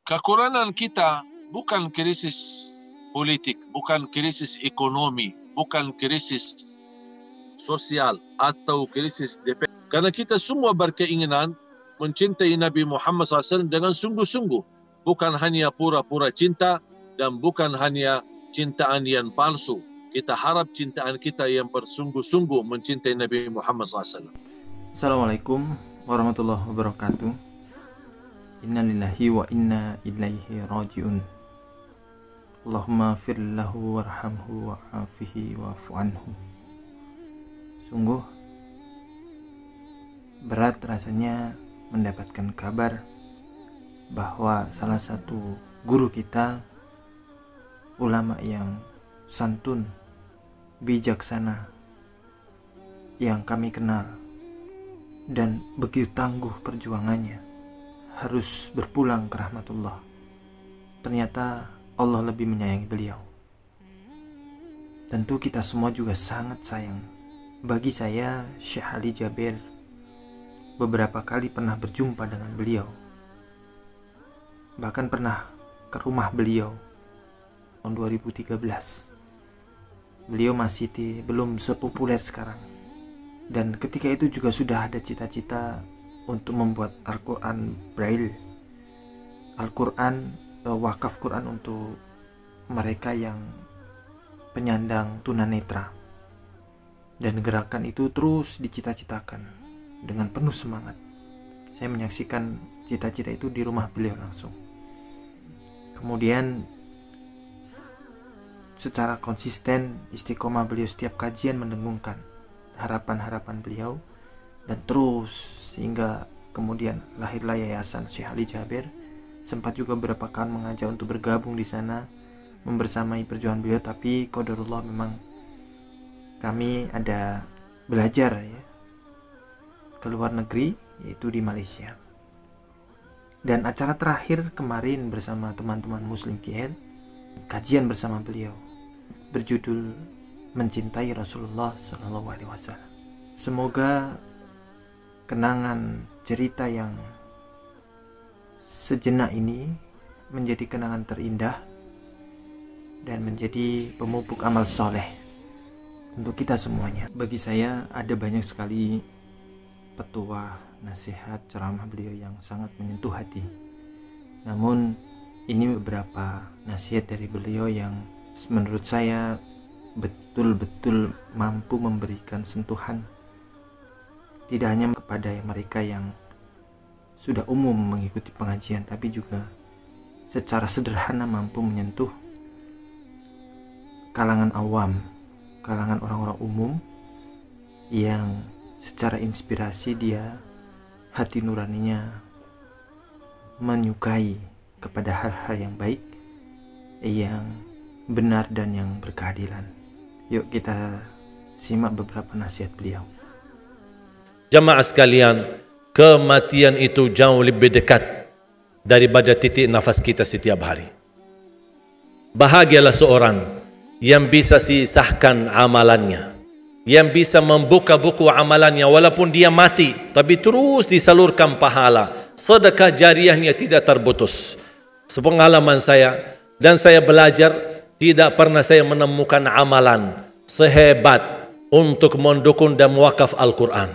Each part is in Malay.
Kekurangan kita bukan krisis politik, bukan krisis ekonomi, bukan krisis sosial atau krisis DP. Karena kita semua berkeinginan mencintai Nabi Muhammad SAW dengan sungguh-sungguh, bukan hanya pura-pura cinta dan bukan hanya cintaan yang palsu. Kita harap cintaan kita yang bersungguh-sungguh mencintai Nabi Muhammad SAW. Assalamualaikum warahmatullahi wabarakatuh. Inna lillahi wa inna ilaihi raji'un. Allahumma firlahu warhamhu wa'afihi wa'fu anhu. Sungguh berat rasanya mendapatkan kabar bahwa salah satu guru kita, ulama yang santun, bijaksana yang kami kenal dan begitu tangguh perjuangannya, harus berpulang ke rahmatullah. Ternyata Allah lebih menyayangi beliau. Tentu kita semua juga sangat sayang. Bagi saya, Syekh Ali Jabir beberapa kali pernah berjumpa dengan beliau. Bahkan pernah ke rumah beliau tahun 2013. Beliau masih belum sepopuler sekarang. Dan ketika itu juga sudah ada cita-cita untuk membuat Al-Quran Braille, Al-Quran, wakaf Quran untuk mereka yang penyandang tunanetra. Dan gerakan itu terus dicita-citakan dengan penuh semangat. Saya menyaksikan cita-cita itu di rumah beliau langsung. Kemudian secara konsisten istiqomah beliau setiap kajian mendengungkan harapan-harapan beliau, dan terus sehingga kemudian lahirlah Yayasan Syekh Ali Jabir. Sempat juga beberapa kali mengajak untuk bergabung di sana membersamai perjuangan beliau, tapi qadarullah memang kami ada belajar ya ke luar negeri, yaitu di Malaysia. Dan acara terakhir kemarin bersama teman-teman Muslim KL, kajian bersama beliau berjudul Mencintai Rasulullah SAW. Semoga kenangan cerita yang sejenak ini menjadi kenangan terindah dan menjadi pemupuk amal soleh untuk kita semuanya. Bagi saya ada banyak sekali petuah, nasihat, ceramah beliau yang sangat menyentuh hati. Namun ini beberapa nasihat dari beliau yang menurut saya betul-betul mampu memberikan sentuhan, tidak hanya kepada mereka yang sudah umum mengikuti pengajian, tapi juga secara sederhana mampu menyentuh kalangan awam, kalangan orang-orang umum yang secara inspirasi dia, hati nuraninya menyukai kepada hal-hal yang baik, yang benar dan yang berkeadilan. Yuk kita simak beberapa nasihat beliau. Jamaah sekalian, kematian itu jauh lebih dekat daripada titik nafas kita setiap hari. Bahagialah seorang yang bisa sisahkan amalannya, yang bisa membuka buku amalannya walaupun dia mati, tapi terus disalurkan pahala, sedekah jariahnya tidak terputus. Sepengalaman saya, dan saya belajar, tidak pernah saya menemukan amalan sehebat untuk mendukung dan mewakaf Al-Quran.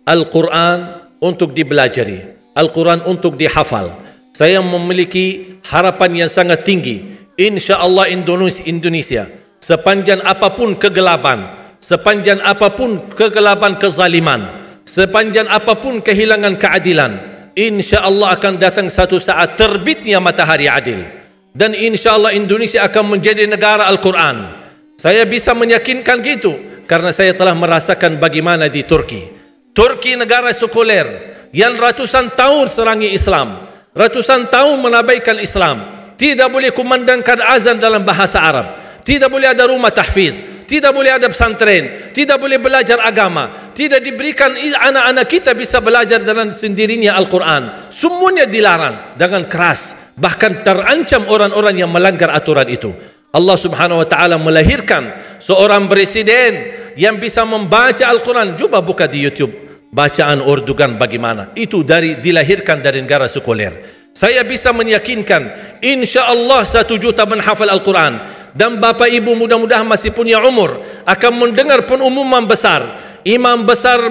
Al-Quran untuk dibelajari, Al-Quran untuk dihafal. Saya memiliki harapan yang sangat tinggi. Insya Allah Indonesia, sepanjang apapun kegelapan, sepanjang apapun kegelapan kezaliman, sepanjang apapun kehilangan keadilan, insya Allah akan datang satu saat terbitnya matahari adil. Dan insya Allah Indonesia akan menjadi negara Al-Quran. Saya bisa meyakinkan gitu karena saya telah merasakan bagaimana di Turki. Turki negara sekuler yang ratusan tahun serangi Islam, ratusan tahun menabaikan Islam. Tidak boleh kumandangkan azan dalam bahasa Arab, tidak boleh ada rumah tahfiz, tidak boleh ada pesantren, tidak boleh belajar agama, tidak diberikan anak-anak kita bisa belajar dengan sendirinya Al-Quran. Semuanya dilarang dengan keras. Bahkan terancam orang-orang yang melanggar aturan itu. Allah Subhanahu wa taala melahirkan seorang presiden yang bisa membaca Al-Quran. Coba buka di YouTube bacaan Erdogan bagaimana. Itu dilahirkan dari negara sekuler. Saya bisa meyakinkan insya-Allah 1 juta menghafal Al-Quran. Dan bapa ibu mudah-mudahan masih punya umur akan mendengar pengumuman besar. Imam besar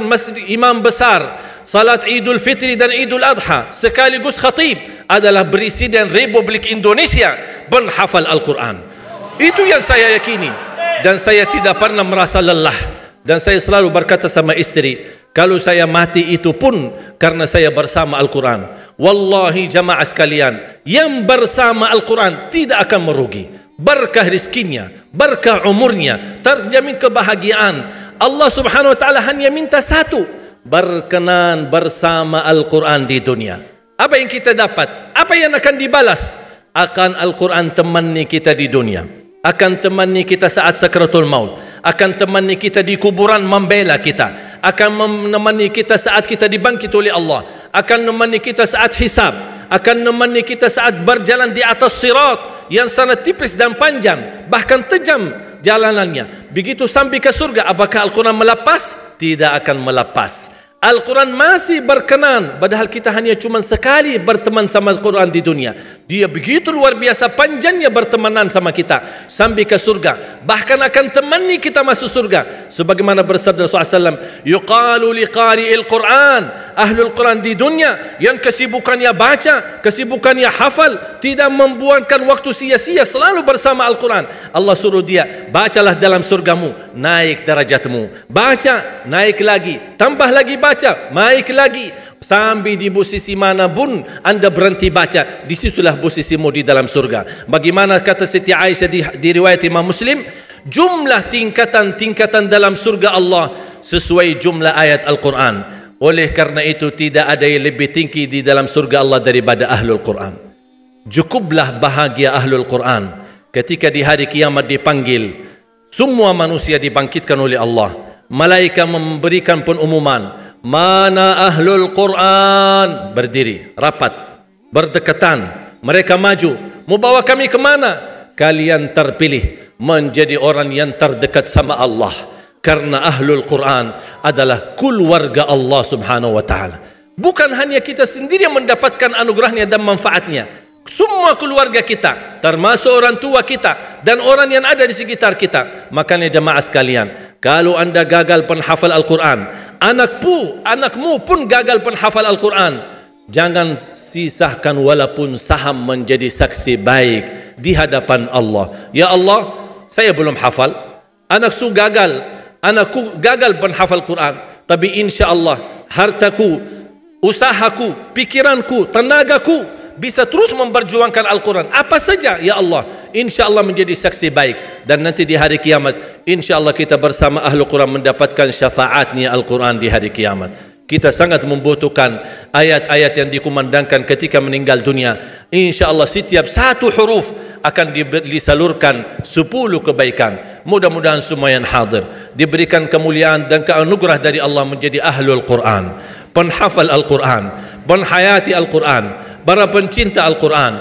salat Idul Fitri dan Idul Adha sekaligus khatib adalah Presiden Republik Indonesia menghafal Al-Quran. Itu yang saya yakini. Dan saya tidak pernah merasa lelah. Dan saya selalu berkata sama istri, kalau saya mati itu pun karena saya bersama Al-Quran. Wallahi jamaah sekalian, yang bersama Al-Quran tidak akan merugi. Berkah rizkinya, berkah umurnya, terjamin kebahagiaan. Allah Subhanahu wa taala hanya minta satu, berkenan bersama Al-Quran di dunia. Apa yang kita dapat? Apa yang akan dibalas? Akan Al-Quran temani kita di dunia, akan temani kita saat sakratul maut, akan temani kita di kuburan membela kita, akan menemani kita saat kita dibangkit oleh Allah, akan menemani kita saat hisab, akan menemani kita saat berjalan di atas sirat yang sangat tipis dan panjang, bahkan tajam jalanannya. Begitu sampai ke surga, apakah Al-Quran melepas? Tidak akan melepas. Al-Quran masih berkenan, padahal kita hanya cuma sekali berteman sama Al-Quran di dunia. Dia begitu luar biasa panjangnya bertemanan sama kita sampai ke surga, bahkan akan temani kita masuk surga. Sebagaimana bersabda Rasulullah SAW, yuqalu liqari'il Quran, ahlul Quran di dunia yang kesibukannya baca, kesibukannya hafal, tidak membuangkan waktu sia-sia, selalu bersama Al-Quran. Allah suruh dia, bacalah dalam surgamu, naik derajatmu. Baca, naik lagi, tambah lagi baca, naik lagi, sampai di posisi mana pun anda berhenti baca, disitulah posisimu di dalam surga. Bagaimana kata Siti Aisyah di riwayat Imam Muslim, jumlah tingkatan-tingkatan dalam surga Allah sesuai jumlah ayat Al-Quran. Oleh karena itu tidak ada yang lebih tinggi di dalam surga Allah daripada ahlul Quran. Cukuplah bahagia ahlul Quran ketika di hari kiamat dipanggil, semua manusia dibangkitkan oleh Allah. Malaikat memberikan pengumuman, mana ahlul Quran? Berdiri, rapat, berdekatan. Mereka maju, mau bawa kami ke mana? Kalian terpilih menjadi orang yang terdekat sama Allah. Karena ahlul Quran adalah keluarga Allah Subhanahu wa taala. Bukan hanya kita sendiri yang mendapatkan anugerahnya dan manfaatnya, semua keluarga kita, termasuk orang tua kita dan orang yang ada di sekitar kita. Makanya jemaah sekalian, kalau anda gagal penghafal Al-Quran, anakmu pun gagal penghafal Al-Quran, jangan sisakan walaupun saham menjadi saksi baik di hadapan Allah. Ya Allah, saya belum hafal, anakku gagal penghafal Quran, tapi insya Allah hartaku, usahaku, pikiranku, tenagaku bisa terus memperjuangkan Al-Quran. Apa saja ya Allah, insya Allah menjadi saksi baik. Dan nanti di hari kiamat, insya Allah kita bersama ahlu Quran mendapatkan syafaatnya Al-Quran di hari kiamat. Kita sangat membutuhkan ayat-ayat yang dikumandangkan ketika meninggal dunia. Insya Allah setiap satu huruf akan disalurkan 10 kebaikan. Mudah-mudahan semua yang hadir diberikan kemuliaan dan keanugerah dari Allah menjadi ahlul Quran, penghafal Al-Quran, penghayati Al-Quran, para pencinta Al-Quran,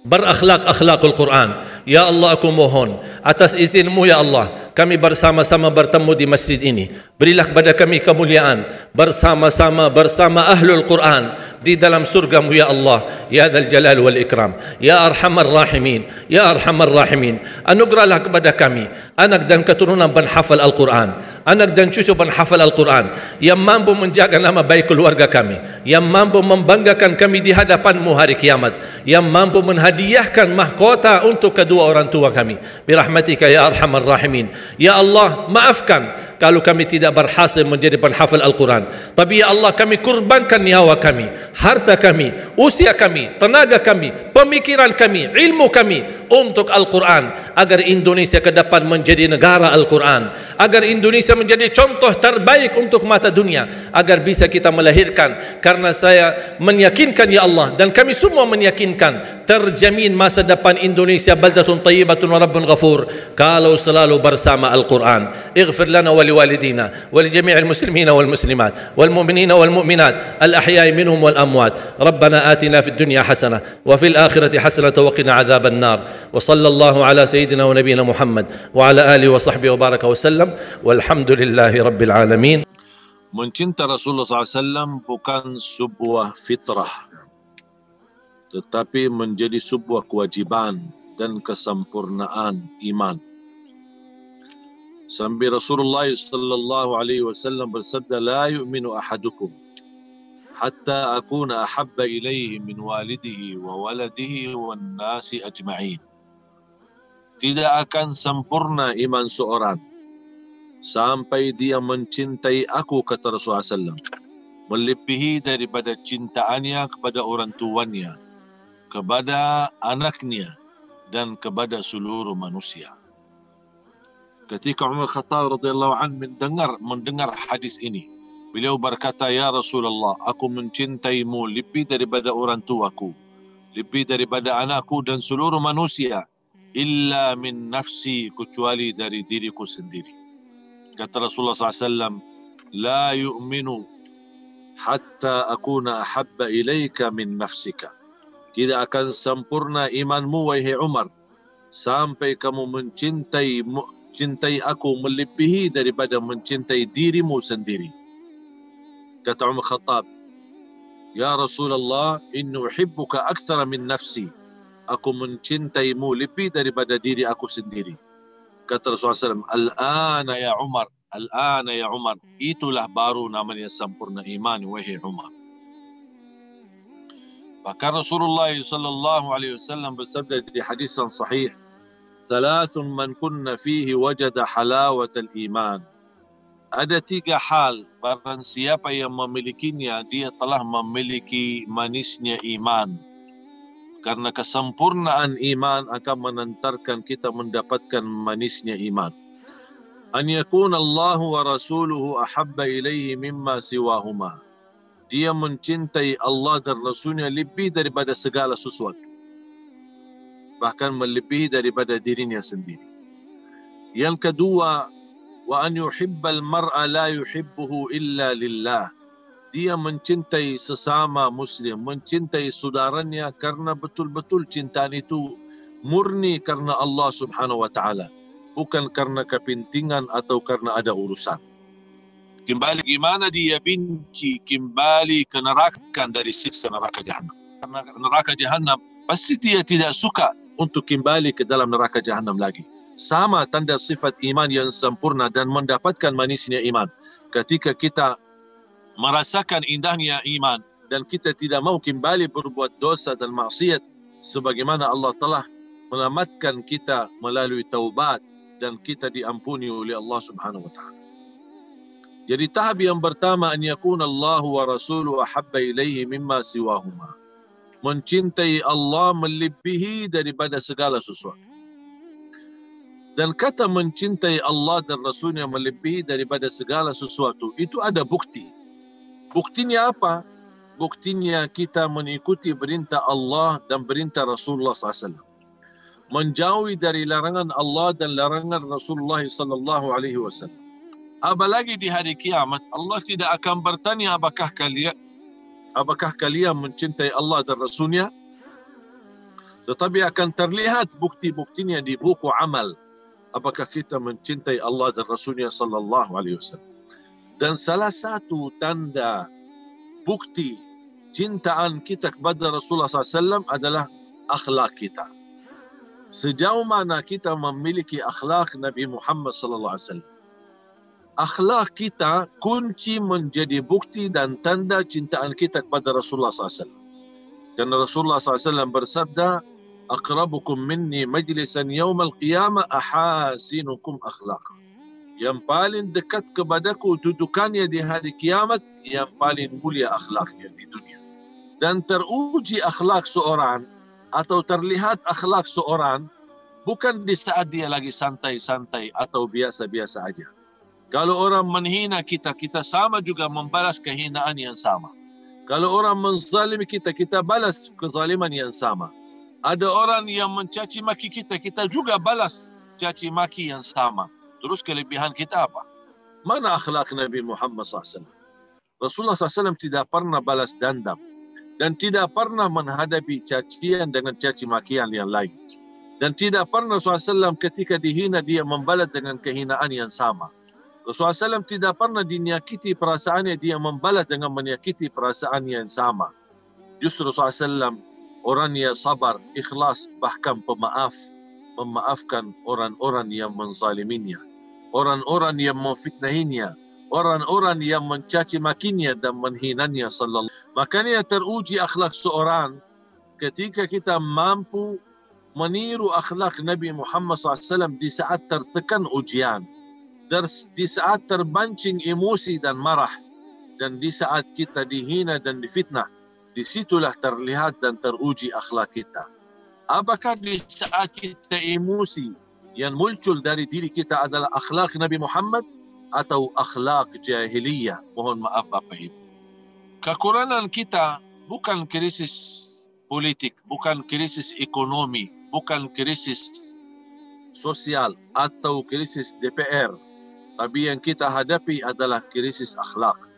berakhlak-akhlakul Quran. Ya Allah, aku mohon atas izin-Mu ya Allah, kami bersama-sama bertemu di masjid ini. Berilah kepada kami kemuliaan bersama-sama bersama ahlul Quran di dalam surga-Mu ya Allah, ya Dzal Jalal wal Ikram, ya Arhamar Rahimin, ya Arhamar Rahimin. Anugerahlah kepada kami anak dan keturunan penghafal Al-Quran, anak dan cucu penghafal Al-Quran yang mampu menjaga nama baik keluarga kami, yang mampu membanggakan kami di hadapan-Mu hari kiamat, yang mampu menhadiahkan mahkota untuk kedua orang tua kami. Birahmatika ya Arhamar Rahimin. Ya Allah, maafkan kalau kami tidak berhasil menjadi penghafal Al-Quran, tapi ya Allah, kami kurbankan nyawa kami, harta kami, usia kami, tenaga kami, pemikiran kami, ilmu kami untuk Al-Quran, agar Indonesia ke depan menjadi negara Al-Quran, agar Indonesia menjadi contoh terbaik untuk mata dunia, agar bisa kita melahirkan. Karena saya meyakinkan ya Allah, dan kami semua meyakinkan, terjamin masa depan Indonesia baldatun tayyibatun wa rabbun ghafur kalau selalu bersama Al-Quran. Ighfir lana wa liwalidina wa li jami'il muslimina wal muslimat wal mu'minina wal mu'minat al ahya'i minhum wal amwat. Rabbana atina fid dunya hasanah wa fil akhirati hasanah wa qina adzaban nar. Wa sallallahu ala sayyidina wa nabiyyina Muhammad wa ala alihi wa sahbihi wa baraka wa sallam walhamdulillahi rabbil alamin. Mencinta Rasulullah SAW bukan sebuah fitrah, tetapi menjadi sebuah kewajiban dan kesempurnaan iman. Sambil Rasulullah sallallahu alaihi wasallam bersabda, la yu'minu ahadukum hatta akuna ahabba ilaihi min walidihi wa waladihi wan nasi ajma'in. Tidak akan sempurna iman seorang sampai dia mencintai aku, kata Rasulullah SAW, melebihi daripada cintaannya kepada orang tuanya, kepada anaknya, dan kepada seluruh manusia. Ketika Umar Khattab radhiyallahu anhu mendengar hadis ini, beliau berkata, ya Rasulullah, aku mencintaimu lebih daripada orang tuaku, lebih daripada anakku dan seluruh manusia, illa min nafsi, kecuali dari diriku sendiri. Kata Rasulullah SAW, la yu'minu hatta akuna ahabba ilaika min nafsika. Tidak akan sempurna imanmu, wahai Umar, sampai kamu mencintai aku melebihi daripada mencintai dirimu sendiri. Kata Umar Khattab, ya Rasulullah, inni uhibbuka akthara min nafsi. Aku mencintaimu lebih daripada diri aku sendiri. Kata Rasulullah SAW, al-ana ya Umar, al-ana ya Umar. Itulah baru namanya sempurna iman, wahai Umar. Bahkan Rasulullah SAW bersabda di hadis yang sahih, thalathun man kunna fihi wajada halawatal iman. Ada 3 hal, barang siapa yang memilikinya, dia telah memiliki manisnya iman. Karena kesempurnaan iman akan mengantarkan kita mendapatkan manisnya iman. An yakuna Allah wa rasuluhu ahabba ilaihi mimma siwahuma. Dia mencintai Allah dan Rasulnya lebih daripada segala sesuatu, bahkan melebihi daripada dirinya sendiri. Yang kedua, wa an yuhibbal mar'a la yuhibbuhu illa lillah. Dia mencintai sesama muslim, mencintai saudaranya karena betul-betul cintaan itu murni karena Allah Subhanahu wa taala, bukan karena kepentingan atau karena ada urusan. Kembali gimana dia benci kembali ke neraka dari siksa neraka Jahannam. Karena neraka Jahannam pasti dia tidak suka untuk kembali ke dalam neraka Jahannam lagi. Sama tanda sifat iman yang sempurna dan mendapatkan manisnya iman. Ketika kita merasakan indahnya iman dan kita tidak mau kembali berbuat dosa dan maksiat, sebagaimana Allah telah menyelamatkan kita melalui taubat dan kita diampuni oleh Allah Subhanahu wa taala. Jadi tahap yang pertama, an yakuna Allah wa rasuluhu ahabba ilaihi mimma siwahuma. Mencintai Allah melebihi daripada segala sesuatu. Dan kata mencintai Allah dan Rasulnya melebihi daripada segala sesuatu, itu ada bukti. Buktinya apa? Buktinya kita mengikuti perintah Allah dan perintah Rasulullah SAW. Menjauhi dari larangan Allah dan larangan Rasulullah SAW. Apalagi di hari kiamat, Allah tidak akan bertanya apakah kalian mencintai Allah dan Rasulnya, tetapi akan terlihat bukti-buktinya di buku amal. Apakah kita mencintai Allah dan Rasulnya SAW. Dan salah satu tanda bukti cintaan kita kepada Rasulullah SAW adalah akhlak kita. Sejauh mana kita memiliki akhlak Nabi Muhammad SAW. Akhlak kita kunci menjadi bukti dan tanda cintaan kita kepada Rasulullah SAW. Karena Rasulullah SAW bersabda, aqrabukum minni majlisan yawmal qiyamah ahasinukum akhlaq. Yang paling dekat kepadaku dudukannya di hari kiamat, yang paling mulia akhlaknya di dunia. Dan teruji akhlak seorang atau terlihat akhlak seorang bukan di saat dia lagi santai-santai atau biasa-biasa aja. Kalau orang menghina kita, kita sama juga membalas kehinaan yang sama. Kalau orang menzalimi kita, kita balas kezaliman yang sama. Ada orang yang mencaci maki kita, kita juga balas caci maki yang sama. Terus kelebihan kita apa? Mana akhlak Nabi Muhammad SAW? Rasulullah SAW tidak pernah balas dendam dan tidak pernah menghadapi cacian dengan caci makian yang lain. Dan tidak pernah Rasulullah SAW ketika dihina dia membalas dengan kehinaan yang sama. Rasulullah SAW tidak pernah dinyakiti perasaannya dia membalas dengan menyakiti perasaan yang sama. Justru Rasulullah SAW orang yang sabar, ikhlas, bahkan pemaaf, memaafkan orang-orang yang menzaliminya, orang-orang yang memfitnahinya, orang-orang yang mencaci makinya dan menghinanya sallallahu. Makanya teruji akhlak seorang ketika kita mampu meniru akhlak Nabi Muhammad SAW di saat tertekan ujian, di saat terbancing emosi dan marah, dan di saat kita dihina dan difitnah. Disitulah terlihat dan teruji akhlak kita. Apakah di saat kita emosi yang muncul dari diri kita adalah akhlak Nabi Muhammad atau akhlak jahiliyah? Mohon maaf Bapak Ibu. Kekurangan kita bukan krisis politik, bukan krisis ekonomi, bukan krisis sosial atau krisis DPR. Tapi yang kita hadapi adalah krisis akhlak.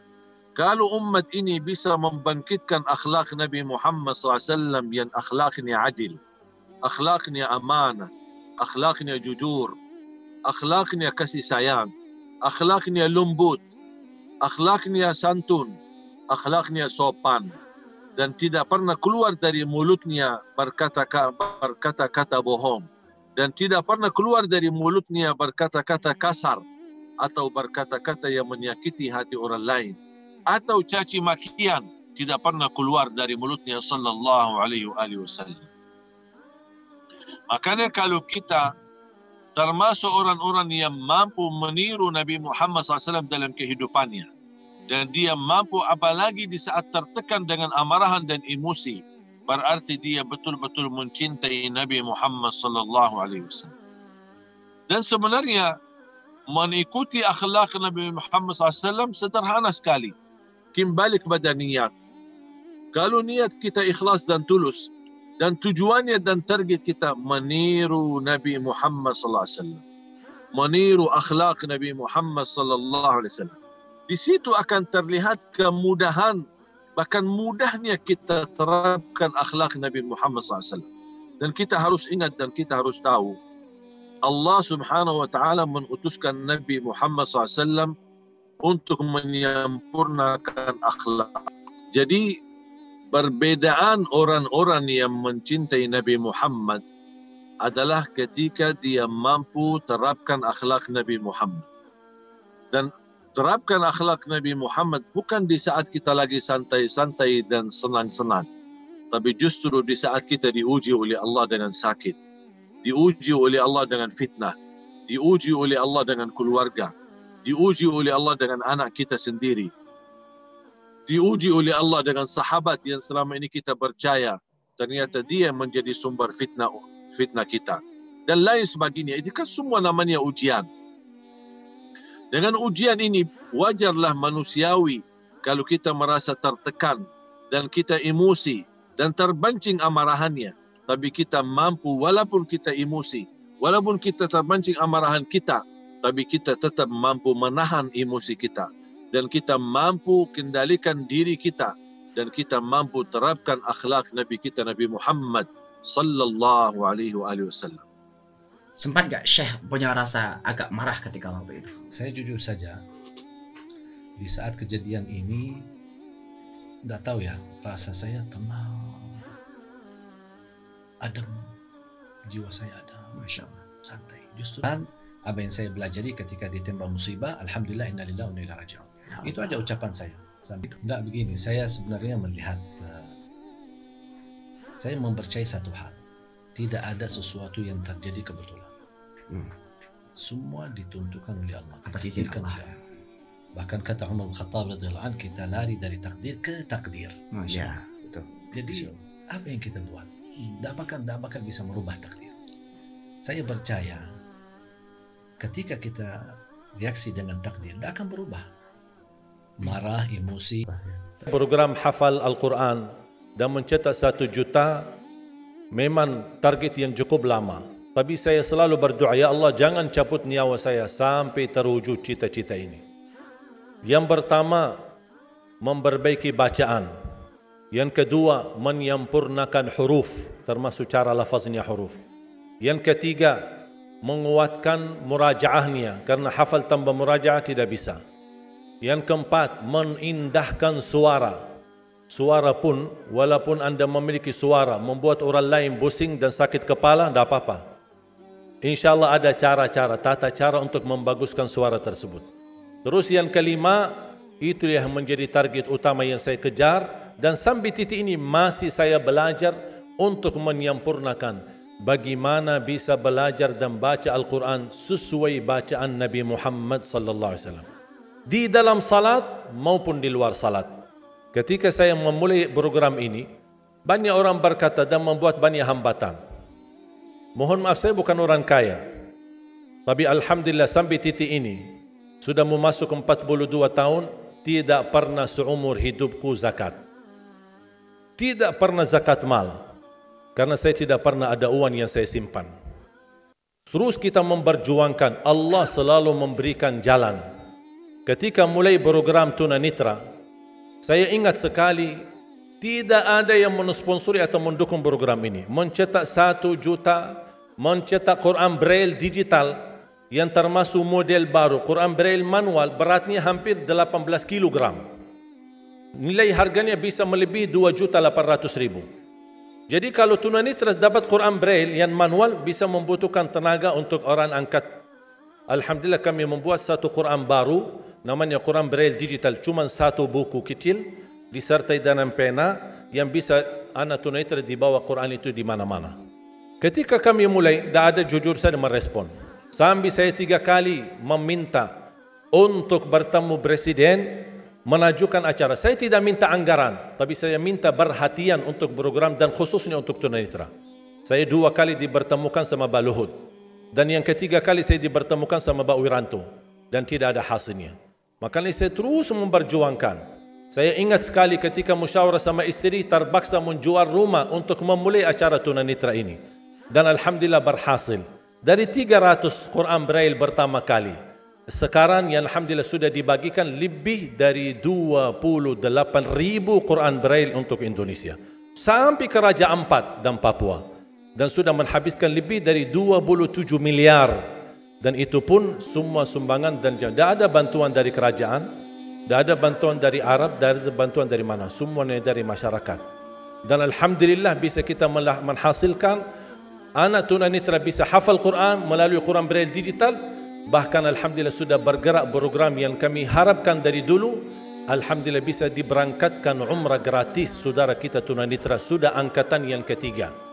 Kalau umat ini bisa membangkitkan akhlak Nabi Muhammad SAW yang akhlaknya adil, akhlaknya amanah, akhlaknya jujur, akhlaknya kasih sayang, akhlaknya lembut, akhlaknya santun, akhlaknya sopan, dan tidak pernah keluar dari mulutnya berkata-kata bohong, dan tidak pernah keluar dari mulutnya berkata-kata kasar atau berkata-kata yang menyakiti hati orang lain, atau caci makian tidak pernah keluar dari mulutnya sallallahu alaihi wasallam. Makanya kalau kita termasuk orang-orang yang mampu meniru Nabi Muhammad SAW dalam kehidupannya, dan dia mampu apalagi di saat tertekan dengan amarahan dan emosi, berarti dia betul-betul mencintai Nabi Muhammad sallallahu alaihi wasallam. Dan sebenarnya mengikuti akhlak Nabi Muhammad SAW sederhana sekali. Kembali kepada niat. Kalau niat kita ikhlas dan tulus, dan tujuannya dan target kita meniru Nabi Muhammad sallallahu alaihi wasallam, meniru akhlak Nabi Muhammad sallallahu alaihi wasallam, di situ akan terlihat kemudahan, bahkan mudahnya kita terapkan akhlak Nabi Muhammad SAW. Dan kita harus ingat dan kita harus tahu, Allah Subhanahu wa Ta'ala mengutuskan Nabi Muhammad SAW untuk menyempurnakan akhlak. Jadi perbedaan orang-orang yang mencintai Nabi Muhammad adalah ketika dia mampu terapkan akhlak Nabi Muhammad. Dan terapkan akhlak Nabi Muhammad bukan di saat kita lagi santai-santai dan senang-senang, tapi justru di saat kita diuji oleh Allah dengan sakit, diuji oleh Allah dengan fitnah, diuji oleh Allah dengan keluarga, diuji oleh Allah dengan anak kita sendiri, diuji oleh Allah dengan sahabat yang selama ini kita percaya ternyata dia menjadi sumber fitnah kita dan lain sebagainya. Itu kan semua namanya ujian. Dengan ujian ini wajarlah manusiawi kalau kita merasa tertekan dan kita emosi dan terbancing amarahannya, tapi kita mampu walaupun kita emosi, walaupun kita terbancing amarahan kita, tapi kita tetap mampu menahan emosi kita, dan kita mampu kendalikan diri kita, dan kita mampu terapkan akhlak Nabi kita Nabi Muhammad sallallahu alaihi wasallam. Sempat gak Syekh punya rasa agak marah ketika waktu itu? Saya jujur saja, di saat kejadian ini, nggak tahu ya, rasa saya tenang, adem, jiwa saya ada, masya Allah, santai. Justru dan apa yang saya pelajari ketika ditembak musibah, alhamdulillah, innalillahi wa inna ilaihi raji'un. Itu aja ucapan saya. Enggak begini, saya sebenarnya melihat, saya mempercayai satu hal, tidak ada sesuatu yang terjadi kebetulan. Semua ditentukan oleh Allah. Atas izin Allah. Bahkan kata Umar bin Khattab radhiyallahu anhu, kita lari dari takdir ke takdir. Ya, betul. Jadi apa yang kita buat, tidak akan bisa merubah takdir. Saya percaya ketika kita reaksi dengan takdir, tidak akan berubah. Marah, emosi. Program hafal Al-Quran dan mencetak 1 juta memang target yang cukup lama. Tapi saya selalu berdoa, ya Allah jangan cabut nyawa saya sampai terwujud cita-cita ini. Yang pertama, memperbaiki bacaan. Yang kedua, menyempurnakan huruf, termasuk cara lafaznya huruf. Yang ketiga, menguatkan murajaahnya, karena hafal tanpa murajaah tidak bisa. Yang keempat, menindahkan suara. suara pun, walaupun anda memiliki suara membuat orang lain pusing dan sakit kepala, tidak apa-apa. InsyaAllah ada cara-cara, tata cara untuk membaguskan suara tersebut. Terus yang kelima, itu yang menjadi target utama yang saya kejar, dan sampai titik ini masih saya belajar untuk menyempurnakan bagaimana bisa belajar dan baca Al-Quran sesuai bacaan Nabi Muhammad sallallahu alaihi wasallam di dalam salat maupun di luar salat. Ketika saya memulai program ini, banyak orang berkata dan membuat banyak hambatan. Mohon maaf, saya bukan orang kaya, tapi alhamdulillah sampai titik ini sudah memasuki 42 tahun, tidak pernah seumur hidupku zakat. Tidak pernah zakat mal, karena saya tidak pernah ada uang yang saya simpan. Terus kita memperjuangkan, Allah selalu memberikan jalan. Ketika mulai program Tunanetra, saya ingat sekali, tidak ada yang mensponsori atau mendukung program ini. Mencetak 1 juta, mencetak Quran Braille digital yang termasuk model baru. Quran Braille manual beratnya hampir 18 kilogram. Nilai harganya bisa melebihi 2.800.000. Jadi kalau tunanetra dapat Quran Braille yang manual bisa membutuhkan tenaga untuk orang angkat. Alhamdulillah kami membuat satu Quran baru, namanya Quran Braille digital, cuma 1 buku kecil disertai dengan pena yang bisa anak tunanetra dibawa Quran itu di mana-mana. Ketika kami mulai, tidak ada, jujur saya merespon. Sampai saya 3 kali meminta untuk bertemu presiden, menajukan acara. Saya tidak minta anggaran, tapi saya minta perhatian untuk program dan khususnya untuk tunanetra. Saya 2 kali dibertemukan sama Pak Luhut, dan yang ketiga kali saya dibertemukan sama Pak Wiranto, dan tidak ada hasilnya. Makanya saya terus memperjuangkan. Saya ingat sekali ketika musyawarah sama istri terpaksa menjual rumah untuk memulai acara tunanetra ini. Dan alhamdulillah berhasil. Dari 300 Quran Braille pertama kali, sekarang yang alhamdulillah sudah dibagikan lebih dari 28.000 Quran Braille untuk Indonesia. Sampai ke Raja Ampat dan Papua. Dan sudah menghabiskan lebih dari 27 miliar. Dan itu pun semua sumbangan dan tidak ada bantuan dari kerajaan, tidak ada bantuan dari Arab, tidak ada bantuan dari mana, semuanya dari masyarakat. Dan alhamdulillah bisa kita menghasilkan anak tunanetra bisa hafal Quran melalui Quran Braille digital. Bahkan alhamdulillah sudah bergerak program yang kami harapkan dari dulu. Alhamdulillah bisa diberangkatkan umrah gratis saudara kita tunanetra, sudah angkatan yang ketiga.